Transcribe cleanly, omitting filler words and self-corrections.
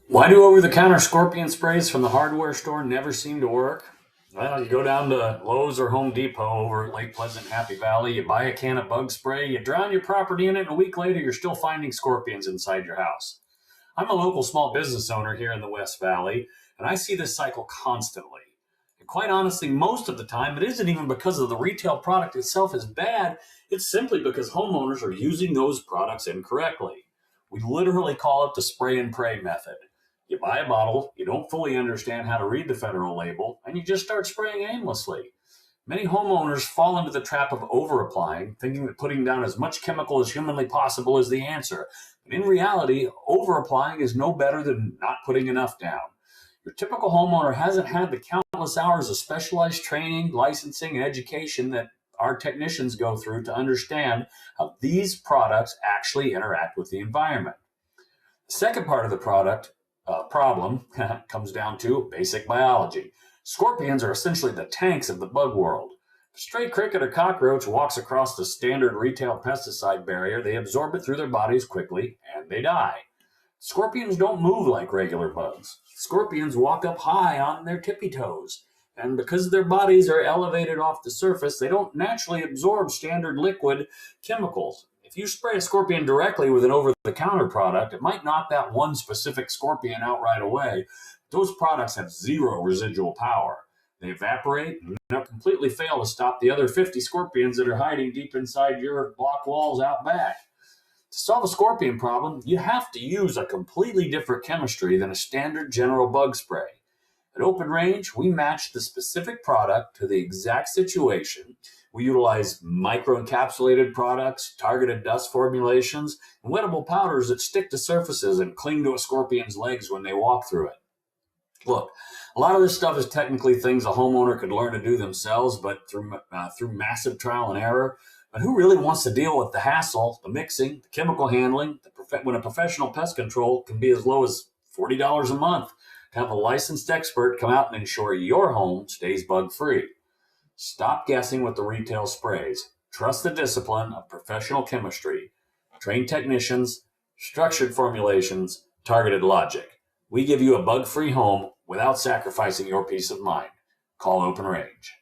Why do over-the-counter scorpion sprays from the hardware store never seem to work? Well, you go down to Lowe's or Home Depot over at Lake Pleasant, Happy Valley, you buy a can of bug spray, you drown your property in it, and a week later you're still finding scorpions inside your house. I'm a local small business owner here in the West Valley, and I see this cycle constantly. And quite honestly, most of the time, it isn't even because of the retail product itself is bad, it's simply because homeowners are using those products incorrectly. We literally call it the spray and pray method. You buy a bottle, you don't fully understand how to read the federal label, and you just start spraying aimlessly. Many homeowners fall into the trap of over-applying, thinking that putting down as much chemical as humanly possible is the answer. But in reality, over-applying is no better than not putting enough down. Your typical homeowner hasn't had the countless hours of specialized training, licensing, and education that our technicians go through to understand how these products actually interact with the environment. The second part of the problem comes down to basic biology. Scorpions are essentially the tanks of the bug world. If a stray cricket or cockroach walks across the standard retail pesticide barrier, they absorb it through their bodies quickly and they die. Scorpions don't move like regular bugs. Scorpions walk up high on their tippy-toes. And because their bodies are elevated off the surface, they don't naturally absorb standard liquid chemicals. If you spray a scorpion directly with an over-the-counter product, it might knock that one specific scorpion out right away. Those products have zero residual power. They evaporate and completely fail to stop the other 50 scorpions that are hiding deep inside your block walls out back. To solve a scorpion problem, you have to use a completely different chemistry than a standard general bug spray. At Open Range, we match the specific product to the exact situation. We utilize microencapsulated products, targeted dust formulations, and wettable powders that stick to surfaces and cling to a scorpion's legs when they walk through it. Look, a lot of this stuff is technically things a homeowner could learn to do themselves, but through massive trial and error. But who really wants to deal with the hassle, the mixing, the chemical handling, when a professional pest control can be as low as $40 a month to have a licensed expert come out and ensure your home stays bug-free? Stop guessing with the retail sprays. Trust the discipline of professional chemistry, trained technicians, structured formulations, targeted logic. We give you a bug-free home without sacrificing your peace of mind. Call Open Range.